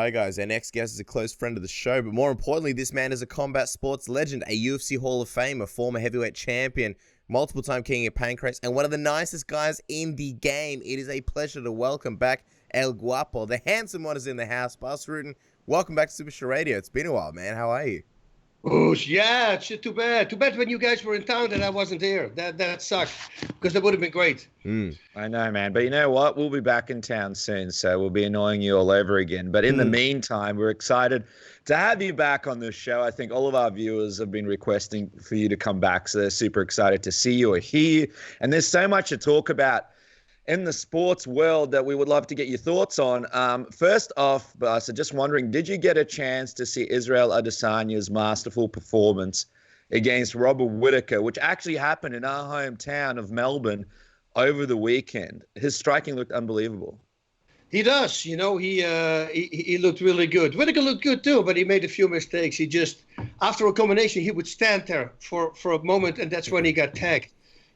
right, guys. Our next guest is a close friend of the show, but more importantly, this man is a combat sports legend, a UFC Hall of Famer, former heavyweight champion, multiple-time king of pancrase, and one of the nicest guys in the game. It is a pleasure to welcome back El Guapo. The handsome one is in the house. Bas Rutten, welcome back to Superstar Radio. It's been a while, man. How are you? Oh, yeah, it's too bad. Too bad when you guys were in town that I wasn't here. That sucked, because that would have been great. I know, man. But you know what? We'll be back in town soon, so we'll be annoying you all over again. But in the meantime, we're excited to have you back on this show. I think all of our viewers have been requesting for you to come back, so they're super excited to see you or hear you. And there's so much to talk about in the sports world that we would love to get your thoughts on. First off, so just wondering, did you get a chance to see Israel Adesanya's masterful performance against Robert Whittaker, which actually happened in our hometown of Melbourne over the weekend? His striking looked unbelievable. He does. You know, he looked really good. Whittaker looked good too, but he made a few mistakes. He just, after a combination, he would stand there for a moment, and that's when he got tagged.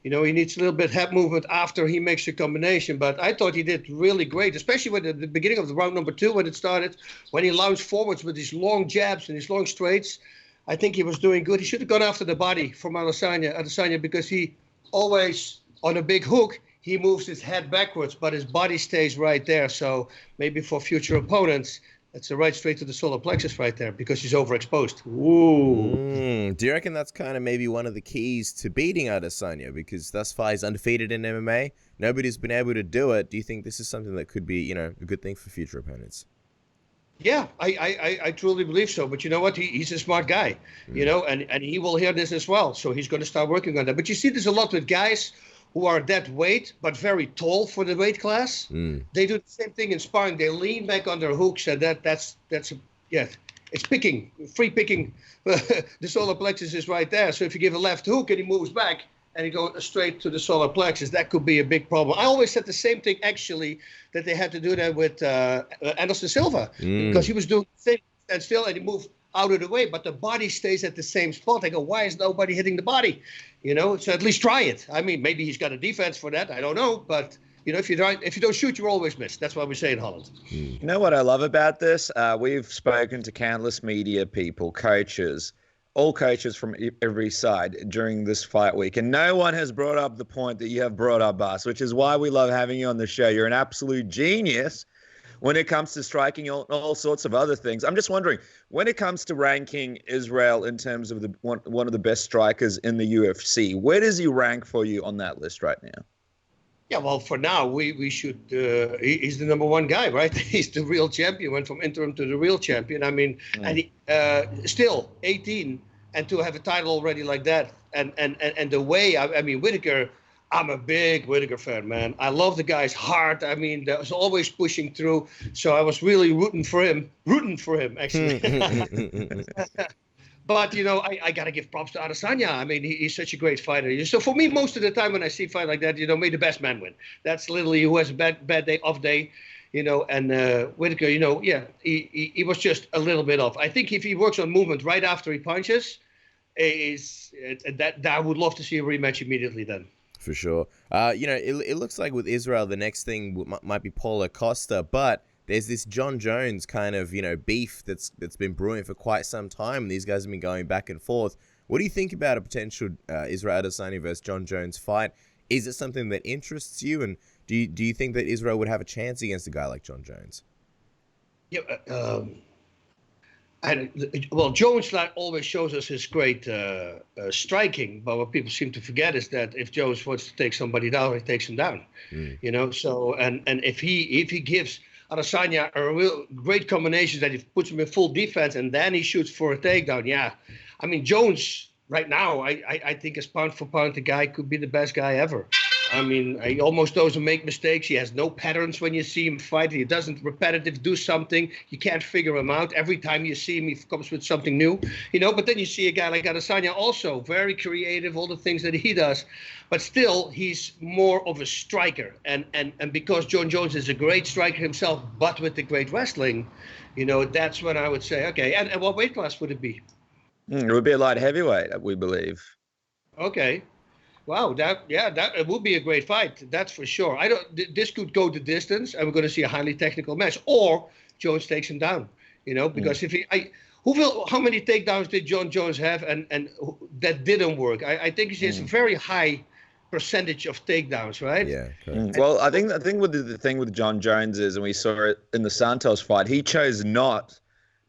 You know, he needs a little bit head movement after he makes a combination. But I thought he did really great, especially when at the beginning of the round number 2, when it started, when he lunged forwards with his long jabs and his long straights. I think he was doing good. He should have gone after the body from Adesanya, because he always, on a big hook, he moves his head backwards, but his body stays right there. So maybe for future opponents, that's a right straight to the solar plexus right there, because he's overexposed. Ooh. Do you reckon that's kind of maybe one of the keys to beating Adesanya? Because thus far he's undefeated in MMA. Nobody's been able to do it. Do you think this is something that could be, you know, a good thing for future opponents? Yeah, I truly believe so. But you know what? He's a smart guy, you know, and he will hear this as well. So he's going to start working on that. But you see this a lot with guys who are that weight, but very tall for the weight class. They do the same thing in sparring. They lean back on their hooks, and that's it's picking, free picking. The solar plexus is right there. So if you give a left hook and he moves back and he goes straight to the solar plexus, that could be a big problem. I always said the same thing, actually, that they had to do that with Anderson Silva, because he was doing the same, stand still, and he moved out of the way, but the body stays at the same spot. I go, why is nobody hitting the body? You know, so at least try it. I mean, maybe he's got a defense for that. I don't know, but you know, if you don't shoot, you always miss. That's what we say in Holland. You know what I love about this? We've spoken to countless media people, coaches, all coaches from every side during this fight week, and no one has brought up the point that you have brought up, Bas, which is why we love having you on the show. You're an absolute genius when it comes to striking, all sorts of other things. I'm just wondering, when it comes to ranking Israel in terms of one of the best strikers in the UFC, where does he rank for you on that list right now? Yeah, well, for now, we should, he's the number one guy, right? He's the real champion, went from interim to the real champion. I mean, and he, still 18, and to have a title already like that, and the way, I mean, Whittaker, I'm a big Whittaker fan, man. I love the guy's heart. I mean, that was always pushing through. So I was really rooting for him, actually. But, you know, I got to give props to Adesanya. I mean, he's such a great fighter. So for me, most of the time when I see a fight like that, you know, may the best man win. That's literally who has a bad day, off day, you know. And Whittaker, you know, yeah, he was just a little bit off. I think if he works on movement right after he punches, that I would love to see a rematch immediately then. For sure. You know, it looks like with Israel, the next thing might be Paulo Costa, but there's this Jon Jones kind of, you know, beef that's been brewing for quite some time. These guys have been going back and forth. What do you think about a potential Israel Adesanya versus Jon Jones fight? Is it something that interests you? And do you think that Israel would have a chance against a guy like Jon Jones? Yeah, well, Jones always shows us his great striking, but what people seem to forget is that if Jones wants to take somebody down, he takes him down. You know, so and if he gives Adesanya a real great combination that he puts him in full defense and then he shoots for a takedown, yeah. I mean, Jones right now, I think as pound for pound, the guy could be the best guy ever. I mean, he almost doesn't make mistakes. He has no patterns when you see him fight. He doesn't repetitive do something. You can't figure him out. Every time you see him, he comes with something new, you know. But then you see a guy like Adesanya also very creative, all the things that he does. But still, he's more of a striker. And because Jon Jones is a great striker himself, but with the great wrestling, you know, that's when I would say, okay. And what weight class would it be? It would be a light heavyweight, we believe. Okay. Wow, that it would be a great fight. That's for sure. This could go the distance, and we're going to see a highly technical match, or Jones takes him down. Because how many takedowns did Jon Jones have, and that didn't work? I think he has a very high percentage of takedowns, right? Yeah. Correct. Well, I think with the thing with Jon Jones is, and we saw it in the Santos fight, he chose not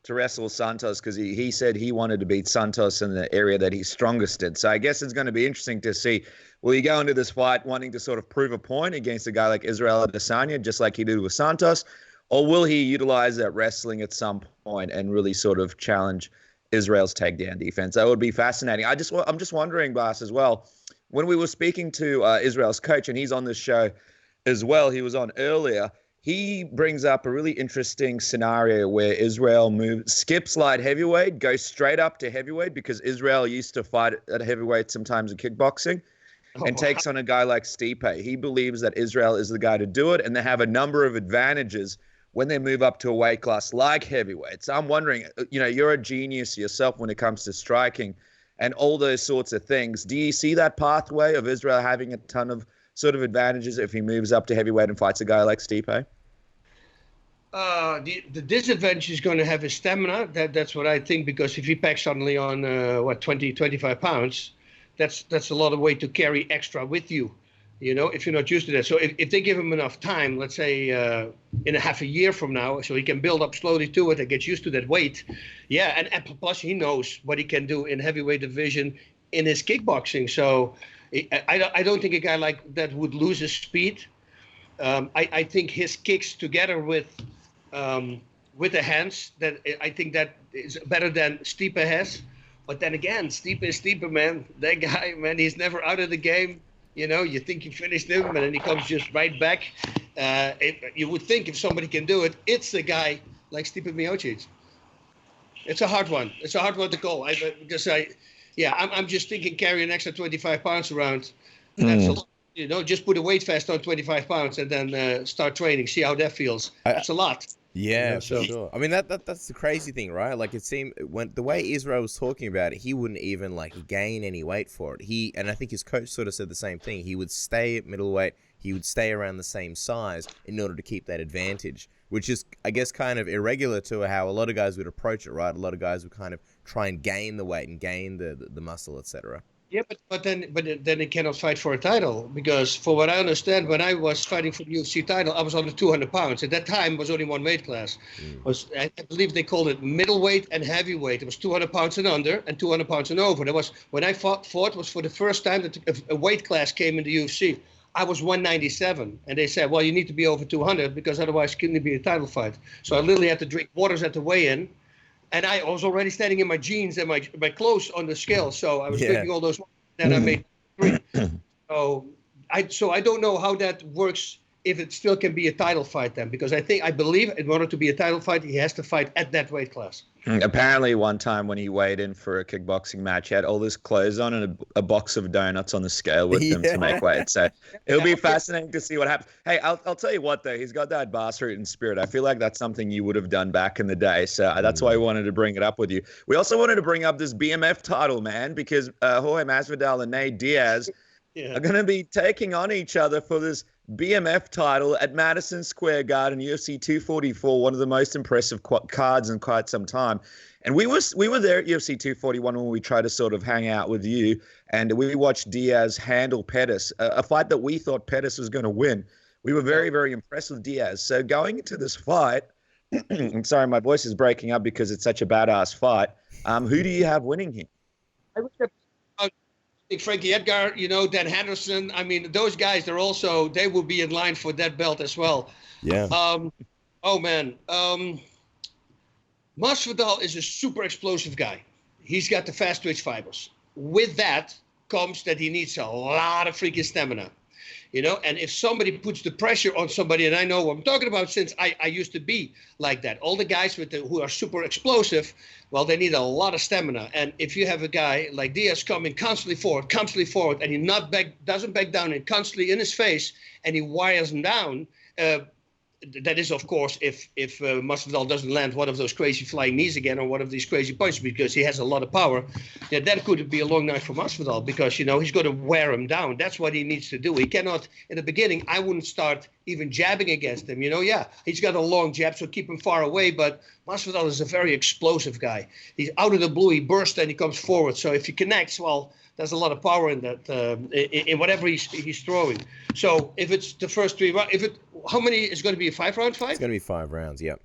to wrestle Santos because he said he wanted to beat Santos in the area that he's strongest in. So I guess it's going to be interesting to see, will he go into this fight wanting to sort of prove a point against a guy like Israel Adesanya, just like he did with Santos, or will he utilize that wrestling at some point and really sort of challenge Israel's takedown defense? That would be fascinating. I'm just wondering, Bas, as well, when we were speaking to Israel's coach, and he's on this show as well, he was on earlier, he brings up a really interesting scenario where Israel skips light heavyweight, goes straight up to heavyweight, because Israel used to fight at heavyweight sometimes in kickboxing, and takes on a guy like Stipe. He believes that Israel is the guy to do it, and they have a number of advantages when they move up to a weight class like heavyweight. So I'm wondering, you're a genius yourself when it comes to striking and all those sorts of things. Do you see that pathway of Israel having a ton of sort of advantages if he moves up to heavyweight and fights a guy like Stipe? The disadvantage is going to have his stamina. That's what I think, because if he packs suddenly on 20, 25 pounds, that's a lot of weight to carry extra with you, if you're not used to that. So if they give him enough time, let's say in a half a year from now, so he can build up slowly to it and get used to that weight. Yeah, and plus he knows what he can do in heavyweight division in his kickboxing. So I don't think a guy like that would lose his speed. I think his kicks together with the hands, that I think that is better than Stipe has. But then again, Stipe is Stipe, man. That guy, man, he's never out of the game. You think you finished him, and then he comes just right back. You would think if somebody can do it, it's a guy like Stipe Miocic. It's a hard one. It's a hard one to call. I'm just thinking carry an extra 25 pounds around. That's a lot. Just put a weight vest on 25 pounds and then start training. See how that feels. That's a lot. Yeah, for sure. I mean, that's the crazy thing, right? Like, it seemed when the way Israel was talking about it, he wouldn't even gain any weight for it. And I think his coach sort of said the same thing. He would stay at middleweight. He would stay around the same size in order to keep that advantage, which is, I guess, kind of irregular to how a lot of guys would approach it, right? A lot of guys would kind of try and gain the weight and gain the muscle, etc. Yeah, but then he cannot fight for a title, because for what I understand, when I was fighting for the UFC title, I was under 200 pounds. At that time, was only one weight class. I believe they called it middleweight and heavyweight. It was 200 pounds and under and 200 pounds and over. That was when I fought was for the first time that a weight class came in the UFC. I was 197, and they said, well, you need to be over 200 because otherwise it couldn't be a title fight. So I literally had to drink waters at the weigh-in. And I was already standing in my jeans and my clothes on the scale, so I was drinking all those. Then I made 3. So I don't know how that works, if it still can be a title fight then, because I believe in order to be a title fight, he has to fight at that weight class. Apparently, one time when he weighed in for a kickboxing match, he had all his clothes on and a box of donuts on the scale with him to make weight. So it'll be fascinating to see what happens. Hey, I'll tell you what, though. He's got that Bas Rutten spirit. I feel like that's something you would have done back in the day. So that's why I wanted to bring it up with you. We also wanted to bring up this BMF title, man, because Jorge Masvidal and Nate Diaz are going to be taking on each other for this BMF title at Madison Square Garden, UFC 244, one of the most impressive cards in quite some time. And we were there at UFC 241 when we tried to sort of hang out with you, and we watched Diaz handle Pettis, a fight that we thought Pettis was going to win. We were very, very impressed with Diaz. So going into this fight, I'm sorry, my voice is breaking up because it's such a badass fight. Who do you have winning here? I would have Frankie Edgar, Dan Henderson. I mean, those guys, they will be in line for that belt as well. Yeah. Masvidal is a super explosive guy. He's got the fast twitch fibers. With that comes that he needs a lot of freaking stamina. And if somebody puts the pressure on somebody, and I know what I'm talking about since I used to be like that. All the guys who are super explosive, well, they need a lot of stamina. And if you have a guy like Diaz coming constantly forward, and he doesn't back down and constantly in his face, and he wires him down, that is, of course, if Masvidal doesn't land one of those crazy flying knees again or one of these crazy punches, because he has a lot of power, that could be a long night for Masvidal, because he's going to wear him down. That's what he needs to do. He cannot. In the beginning, I wouldn't start even jabbing against him. He's got a long jab, so keep him far away. But Masvidal is a very explosive guy. He's out of the blue. He bursts and he comes forward. So if he connects, well, there's a lot of power in that, in whatever he's throwing. So if it's the first 3 rounds, how many is going to be a 5-round fight? It's going to be 5 rounds, yep.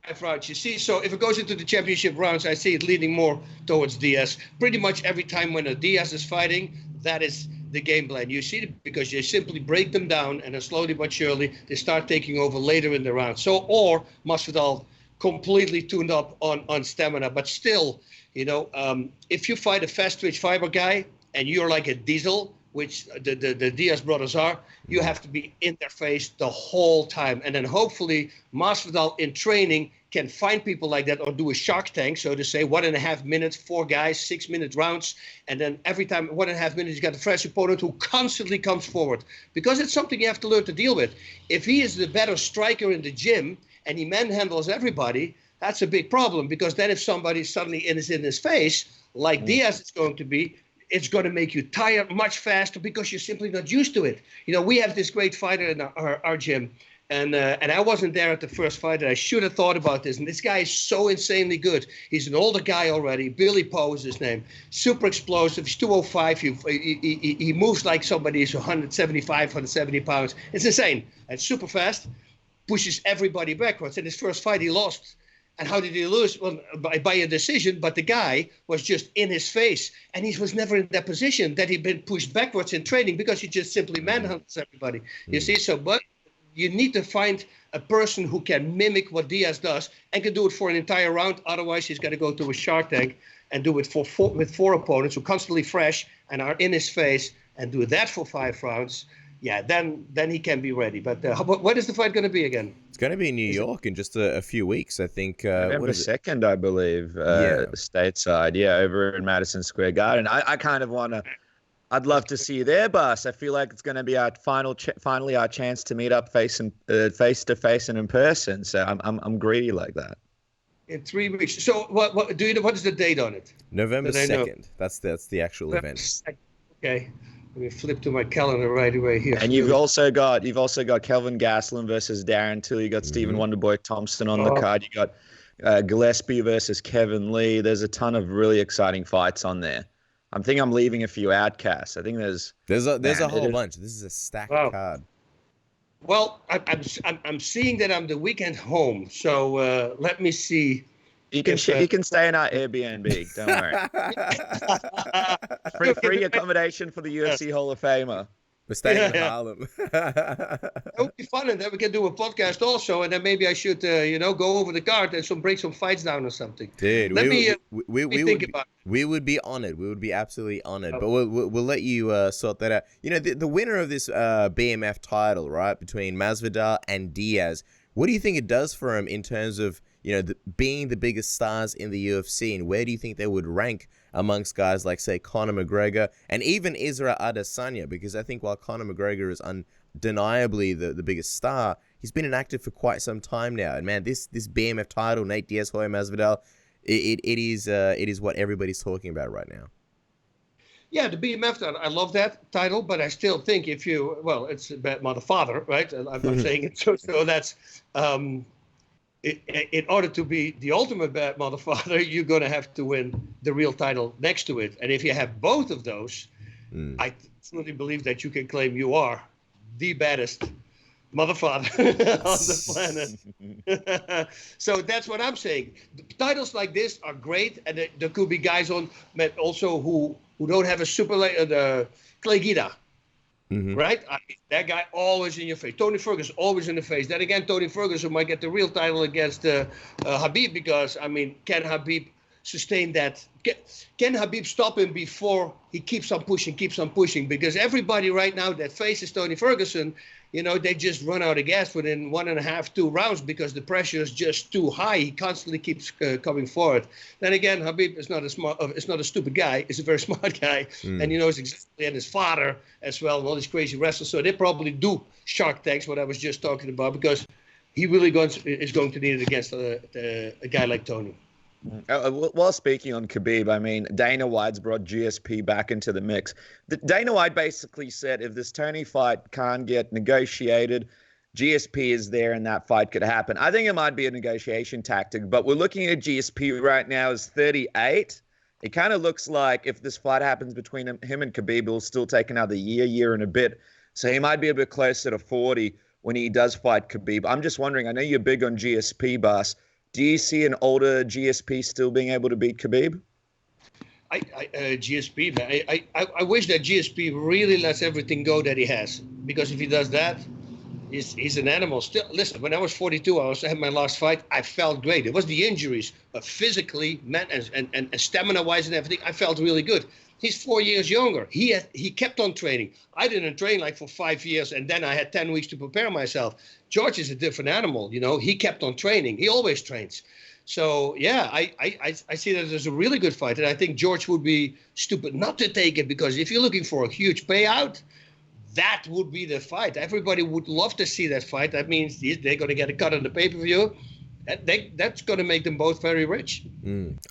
5 rounds, you see. So if it goes into the championship rounds, I see it leaning more towards Diaz. Pretty much every time when a Diaz is fighting, that is the game plan. You see it because you simply break them down, and then slowly but surely they start taking over later in the round. So, or Masvidal completely tuned up on stamina, but still, if you fight a fast twitch fiber guy and you're like a Diesel, which the Diaz brothers are, you have to be in their face the whole time. And then hopefully Masvidal in training can find people like that, or do a Shark Tank, so to say, 1.5 minutes, 4 guys, 6-minute rounds. And then every time 1.5 minutes, you got a fresh opponent who constantly comes forward, because it's something you have to learn to deal with. If he is the better striker in the gym and he manhandles everybody, that's a big problem, because then if somebody suddenly is in his face, like Diaz is going to be, it's going to make you tired much faster, because you're simply not used to it. We have this great fighter in our gym, and I wasn't there at the first fight, and I should have thought about this. And this guy is so insanely good. He's an older guy already. Billy Poe is his name. Super explosive. He's 205. He moves like somebody who's 175, 170 pounds. It's insane. And super fast. Pushes everybody backwards. In his first fight, he lost. And how did he lose? Well, by a decision, but the guy was just in his face. And he was never in that position that he'd been pushed backwards in training, because he just simply manhandles everybody. You see, so but you need to find a person who can mimic what Diaz does and can do it for an entire round. Otherwise, he's got to go to a Shark Tank and do it with 4 opponents who are constantly fresh and are in his face, and do that for 5 rounds. Yeah, then he can be ready. But what is the fight going to be again? It's going to be in New York in just a few weeks, I think. November 2nd, I believe, stateside. Yeah, over in Madison Square Garden. I kind of want to. I'd love to see you there, Bas. I feel like it's going to be our finally our chance to meet up face to face and in person. So I'm greedy like that. In 3 weeks. So what do you know? What is the date on it? November 2nd. That's the actual November event. 2nd. Okay. Let me flip to my calendar right away here. And you've also got Kelvin Gastelum versus Darren Till. You got Stephen Wonderboy Thompson on the card. You got Gillespie versus Kevin Lee. There's a ton of really exciting fights on there. I think I'm leaving a few outcasts. I think there's a whole bunch. This is a stacked card. Well, I'm seeing that I'm the weekend home, so let me see. You can stay in our Airbnb. Don't worry. Free accommodation for the UFC Hall of Famer. We're staying in Harlem. That would be fun, and then we can do a podcast also, and then maybe I should, go over the card and break some fights down or something. Dude, we would be honored. We would be absolutely honored. But we'll let you sort that out. The winner of this BMF title, right, between Masvidal and Diaz. What do you think it does for him in terms of being the biggest stars in the UFC, and where do you think they would rank amongst guys like, say, Conor McGregor and even Israel Adesanya? Because I think while Conor McGregor is undeniably the biggest star, he's been inactive for quite some time now. And man, this BMF title, Nate Diaz, Jorge Masvidal, it is what everybo's talking about right now. Yeah, the BMF title, I love that title, but I still think it's about mother father, right? I'm saying it so that's. In order to be the ultimate bad mother father, you're going to have to win the real title next to it. And if you have both of those, I truly believe that you can claim you are the baddest mother father on the planet. So that's what I'm saying. The titles like this are great, and there could be guys on also who don't have a super Clay Guida. Right? That guy always in your face. Tony Ferguson always in the face. Then again, Tony Ferguson might get the real title against Khabib, because, can Khabib sustain that? Can Khabib stop him before he keeps on pushing? Because everybody right now that faces Tony Ferguson, they just run out of gas within 1.5, 2 rounds, because the pressure is just too high. He constantly keeps coming forward. Then again, Khabib is not a stupid guy. He's a very smart guy, and he knows exactly, and his father as well, and all these crazy wrestlers. So they probably do Shark Tanks, what I was just talking about, because he really is going to need it against a guy like Tony. While speaking on Khabib, I mean, Dana White's brought GSP back into the mix. Dana White basically said if this Tony fight can't get negotiated, GSP is there and that fight could happen. I think it might be a negotiation tactic, but we're looking at GSP right now as 38. It kind of looks like if this fight happens between him and Khabib, it'll still take another year and a bit. So he might be a bit closer to 40 when he does fight Khabib. I'm just wondering, I know you're big on GSP, Bas. Do you see an older GSP still being able to beat Khabib? GSP, man. I wish that GSP really lets everything go that he has, because if he does that, he's an animal. Still, listen, when I was 42, I had my last fight. I felt great. It was the injuries, but physically, and stamina-wise and everything, I felt really good. He's 4 years younger. He kept on training. I didn't train like for 5 years, and then I had 10 weeks to prepare myself. George is a different animal, you know. He kept on training. He always trains. So, yeah, I see that as a really good fight, and I think George would be stupid not to take it, because if you're looking for a huge payout, that would be the fight. Everybody would love to see that fight. That means they're going to get a cut on the pay-per-view. That's going to make them both very rich.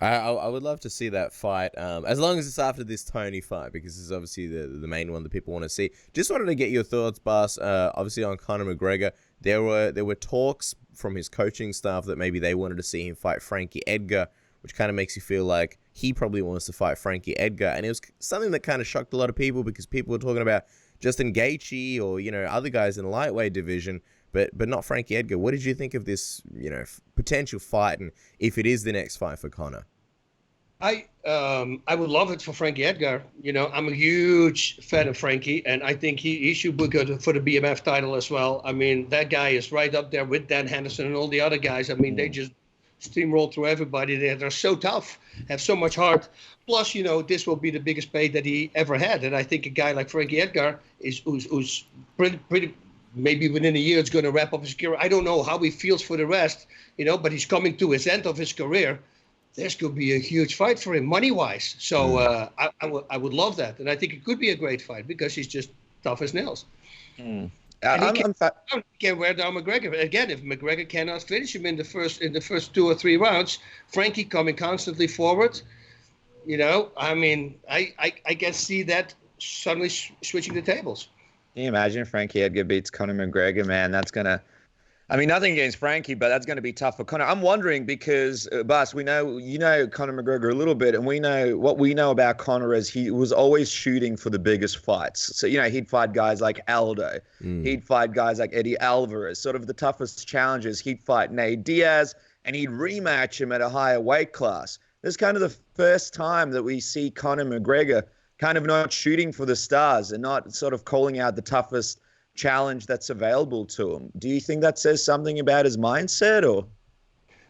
I would love to see that fight, as long as it's after this Tony fight, because this is obviously the main one that people want to see. Just wanted to get your thoughts, Bas, obviously on Conor McGregor. There were talks from his coaching staff that maybe they wanted to see him fight Frankie Edgar, which kind of makes you feel like he probably wants to fight Frankie Edgar. And it was something that kind of shocked a lot of people, because people were talking about Justin Gaethje or, you know, other guys in the lightweight division, but not Frankie Edgar. What did you think of this, you know, potential fight, and if it is the next fight for Conor? I would love it for Frankie Edgar. You know, I'm a huge fan of Frankie, and I think he should be good for the BMF title as well. I mean, that guy is right up there with Dan Henderson and all the other guys. I mean, they just steamroll through everybody. They're so tough, have so much heart. Plus, you know, this will be the biggest pay that he ever had. And I think a guy like Frankie Edgar who's pretty maybe within a year it's going to wrap up his career. I don't know how he feels for the rest, you know, but he's coming to his end of his career. This could be a huge fight for him, money-wise. So I would love that. And I think it could be a great fight, because he's just tough as nails. And he can wear down McGregor. Again, if McGregor cannot finish him in the first 2 or 3 rounds, Frankie coming constantly forward, you know, I mean, I can see that suddenly switching the tables. Can you imagine if Frankie Edgar beats Conor McGregor, man? That's going to, I mean, nothing against Frankie, but that's going to be tough for Conor. I'm wondering, because, Bas, we know, you know Conor McGregor a little bit, and we know what we know about Conor is he was always shooting for the biggest fights. So, you know, he'd fight guys like Aldo. He'd fight guys like Eddie Alvarez, sort of the toughest challenges. He'd fight Nate Diaz, and he'd rematch him at a higher weight class. This is kind of the first time that we see Conor McGregor kind of not shooting for the stars and not sort of calling out the toughest challenge that's available to him. Do you think that says something about his mindset, or?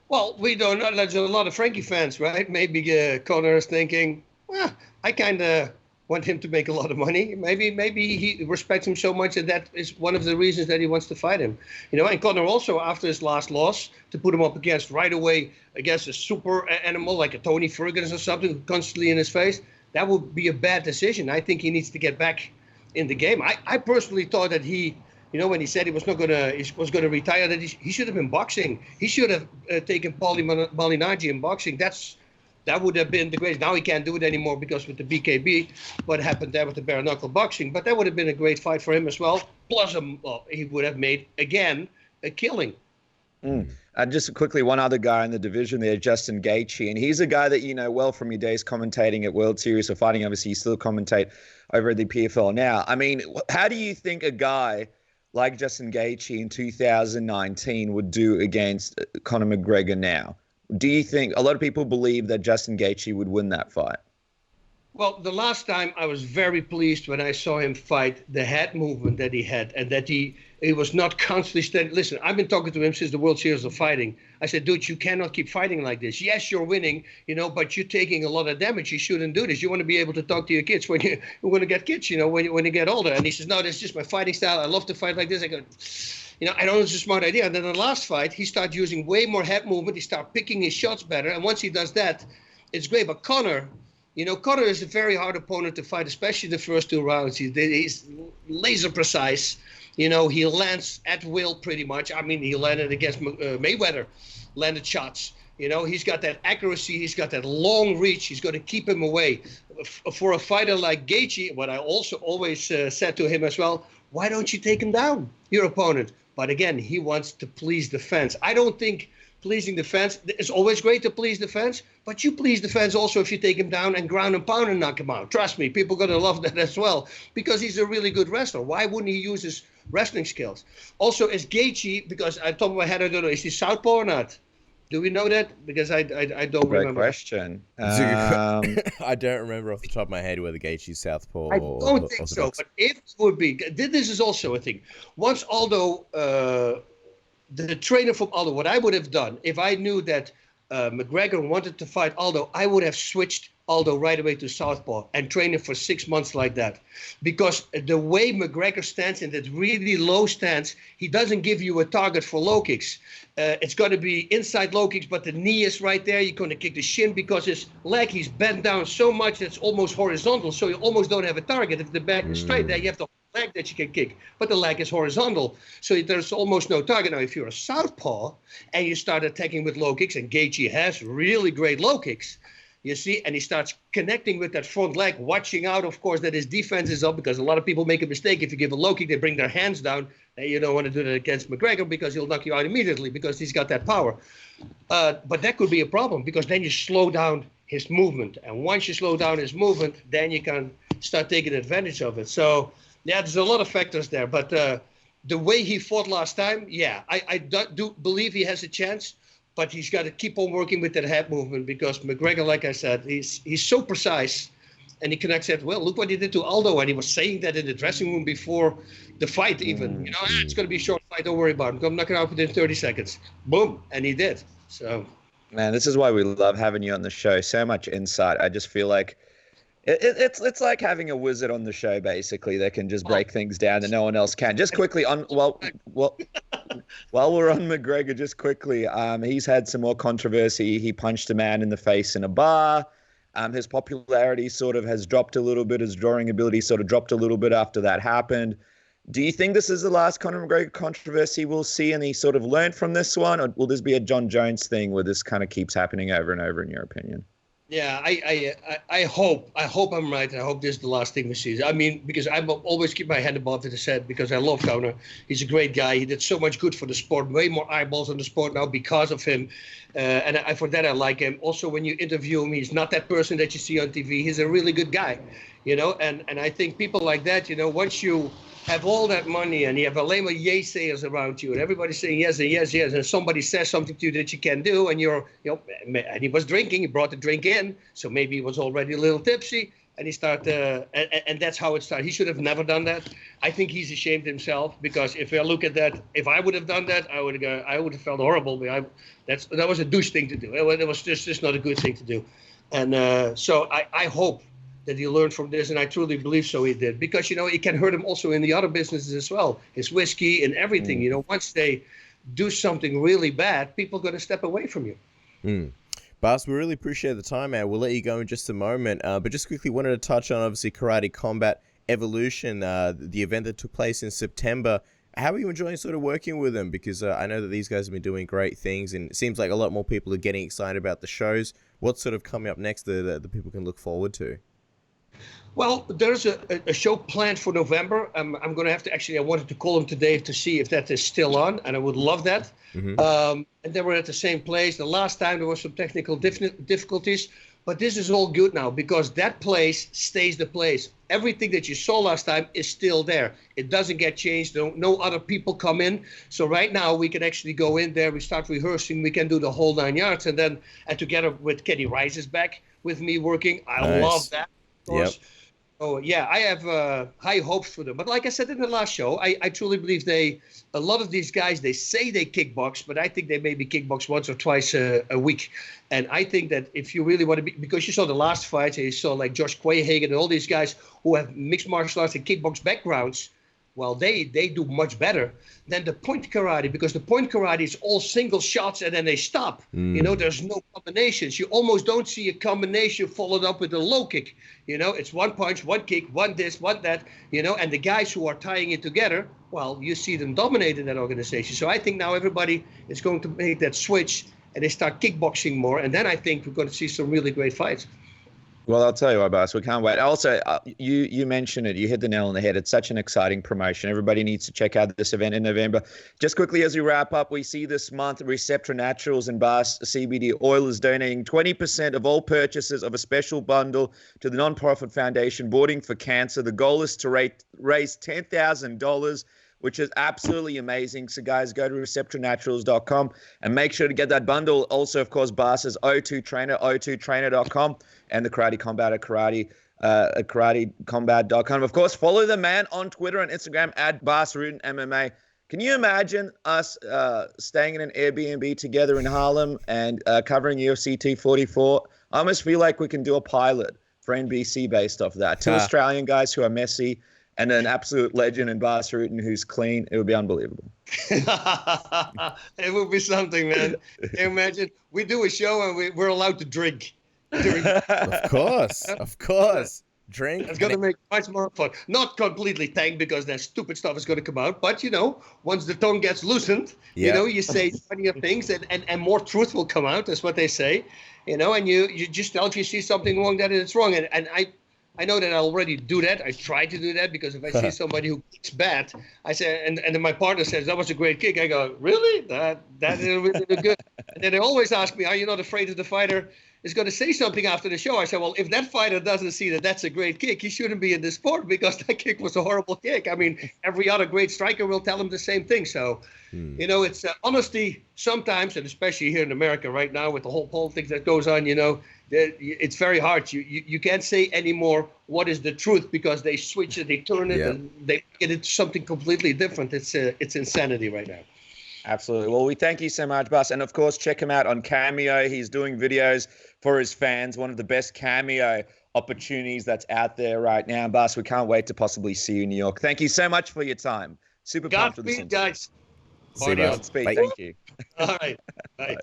Well, we don't know. There's a lot of Frankie fans, right? Maybe Conor is thinking, well, I kind of want him to make a lot of money. Maybe he respects him so much that is one of the reasons that he wants to fight him. You know, and Conor also, after his last loss, to put him up against right away against a super animal like a Tony Ferguson or something, constantly in his face, that would be a bad decision. I think he needs to get back in the game. I personally thought that he, you know, when he said he was gonna retire, that he should have been boxing. He should have taken Paulie Malignaggi in boxing. That would have been the greatest. Now he can't do it anymore because with the BKB, what happened there with the bare knuckle boxing. But that would have been a great fight for him as well. Plus, he would have made again a killing. Just quickly, one other guy in the division there, Justin Gaethje, and he's a guy that you know well from your days commentating at World Series of Fighting. Obviously, you still commentate over at the PFL now. I mean, how do you think a guy like Justin Gaethje in 2019 would do against Conor McGregor now? Do you think a lot of people believe that Justin Gaethje would win that fight? Well, the last time I was very pleased when I saw him fight, the head movement that he had, and that he was not constantly standing. Listen, I've been talking to him since the World Series of Fighting. I said, dude, you cannot keep fighting like this. Yes, you're winning, you know, but you're taking a lot of damage. You shouldn't do this. You want to be able to talk to your kids when you're going to get kids, you know, when you get older. And he says, no, that's just my fighting style. I love to fight like this. I go, you know, I know it's a smart idea. And then the last fight, he started using way more head movement. He started picking his shots better. And once he does that, it's great. But Conor, you know, Conor is a very hard opponent to fight, especially the first 2 rounds. He's laser precise. He lands at will pretty much. I mean, he landed against Mayweather, landed shots. He's got that accuracy. He's got that long reach. He's going to keep him away. For a fighter like Gaethje, what I also always said to him as well, why don't you take him down, your opponent? But again, he wants to please the fans. I don't think pleasing the fans, it's always great to please the fans, but you please the fans also if you take him down and ground and pound and knock him out. Trust me, people are going to love that as well because he's a really good wrestler. Why wouldn't he use his wrestling skills? Also, is Gaethje, because at the top of my head, I don't know, is he southpaw or not? Do we know that? Because I don't remember. Great question. I don't remember off the top of my head whether Gaethje's southpaw. I don't think so. But if it would be, this is also a thing. Once Aldo, the trainer from Aldo, what I would have done if I knew that McGregor wanted to fight Aldo, I would have switched Aldo right away to southpaw and train him for 6 months like that. Because the way McGregor stands in that really low stance, he doesn't give you a target for low kicks. It's going to be inside low kicks, but the knee is right there. You're going to kick the shin because his leg, he's bent down so much it's almost horizontal, so you almost don't have a target. If the back is straight there, you have the leg that you can kick, but the leg is horizontal, so there's almost no target. Now, if you're a southpaw and you start attacking with low kicks, and Gaethje has really great low kicks, you see, and he starts connecting with that front leg, watching out, of course, that his defense is up, because a lot of people make a mistake. If you give a low kick, they bring their hands down, and you don't want to do that against McGregor because he'll knock you out immediately because he's got that power. But that could be a problem because then you slow down his movement, and once you slow down his movement, then you can start taking advantage of it. So, yeah, there's a lot of factors there, but the way he fought last time, yeah, I do believe he has a chance. But he's got to keep on working with that head movement because McGregor, like I said, he's so precise, and he connects it. Well, look what he did to Aldo, and he was saying that in the dressing room before the fight even. It's going to be a short fight, don't worry about it. I'm going to knock it out within 30 seconds. Boom, and he did. So, man, this is why we love having you on the show. So much insight. I just feel like it's like having a wizard on the show, basically, that can just break things down that no one else can. Just quickly, while we're on McGregor, just quickly, he's had some more controversy. He punched a man in the face in a bar. His popularity sort of has dropped a little bit. His drawing ability sort of dropped a little bit after that happened. Do you think this is the last Conor McGregor controversy we'll see, and he sort of learned from this one, or will this be a Jon Jones thing where this kind of keeps happening over and over, in your opinion? Yeah, I hope I'm right. I hope this is the last thing we see. I mean, because I always keep my head above his head because I love Conor. He's a great guy. He did so much good for the sport. Way more eyeballs on the sport now because of him. And for that, I like him. Also, when you interview him, he's not that person that you see on TV. He's a really good guy, And I think people like that, once you have all that money and you have a lame of yay-sayers around you and everybody's saying yes and yes, yes, and somebody says something to you that you can do, and and he was drinking, he brought the drink in, so maybe he was already a little tipsy, and he started, and that's how it started. He should have never done that. I think he's ashamed himself, because if I look at that, if I would have done that, I would have felt horrible. But that was a douche thing to do. It was just not a good thing to do. And so I hope that he learned from this, and I truly believe so he did, because it can hurt him also in the other businesses as well, his whiskey and everything. Once they do something really bad, people are going to step away from you. Bas, we really appreciate the time, man. We'll let you go in just a moment, but just quickly wanted to touch on, obviously, Karate Combat Evolution, the event that took place in September. How are you enjoying sort of working with them? Because I know that these guys have been doing great things, and it seems like a lot more people are getting excited about the shows. What's sort of coming up next that the people can look forward to? Well, there's a show planned for November. I'm going to have to I wanted to call him today to see if that is still on, and I would love that. And they were at the same place. The last time there was some technical difficulties, but this is all good now because that place stays the place. Everything that you saw last time is still there. It doesn't get changed. No other people come in. So right now we can actually go in there. We start rehearsing. We can do the whole 9 yards. And together with Kenny Rice is back with me working. I love that. Yep. Oh, yeah, I have high hopes for them. But like I said in the last show, I truly believe a lot of these guys, they say they kickbox, but I think they maybe kickbox once or twice a week. And I think that if you really want to be, because you saw the last fights, and you saw like Josh Quayhagen and all these guys who have mixed martial arts and kickbox backgrounds, Well, they do much better than the point karate, because the point karate is all single shots and then they stop. You know, there's no combinations. You almost don't see a combination followed up with a low kick. You know, it's one punch, one kick, one this, one that, you know, and the guys who are tying it together, well, you see them dominating that organization. So I think now everybody is going to make that switch and they start kickboxing more. And then I think we're going to see some really great fights. Well, I'll tell you what, Bas, we can't wait. Also, you mentioned it. You hit the nail on the head. It's such an exciting promotion. Everybody needs to check out this event in November. Just quickly as we wrap up, we see this month Receptra Naturals and Bas CBD Oil is donating 20% of all purchases of a special bundle to the nonprofit foundation Boarding for Cancer. The goal is to raise $10,000, which is absolutely amazing. So, guys, go to receptranaturals.com and make sure to get that bundle. Also, of course, Bas's O2 Trainer, o2trainer.com, and the Karate Combat at karatecombat.com. Of course, follow the man on Twitter and Instagram at Bas Rutten MMA. Can you imagine us staying in an Airbnb together in Harlem and covering UFC 244? I almost feel like we can do a pilot for NBC based off that. Two Australian guys who are messy, and an absolute legend in Bas Rutten who's clean. It would be unbelievable. It would be something, man. Can you imagine? We do a show and we're allowed to drink. Of course. Drink. It's going to make much more fun. Not completely tanked, because that stupid stuff is going to come out. But, you know, once the tongue gets loosened, you know, you say funnier things and more truth will come out. That's what they say. You know, and you just tell if you see something wrong, that it's wrong. And I know that I already do that. I try to do that, because if I see somebody who kicks bad, I say, and then my partner says, that was a great kick. I go, really? That is really good. And then they always ask me, are you not afraid that the fighter is going to say something after the show? I said, well, if that fighter doesn't see that that's a great kick, he shouldn't be in the sport, because that kick was a horrible kick. I mean, every other great striker will tell him the same thing. So, you know, it's honesty sometimes, and especially here in America right now with the whole politics that goes on, you know, it's very hard. You can't say anymore what is the truth, because they switch it, they turn it, and they get it to something completely different. It's insanity right now. Absolutely. Well, we thank you so much, Bas. And, of course, check him out on Cameo. He's doing videos for his fans, one of the best Cameo opportunities that's out there right now. Bas, we can't wait to possibly see you in New York. Thank you so much for your time. Super pumped for this. Guys. See you, Bas. Thank you. All right. Bye.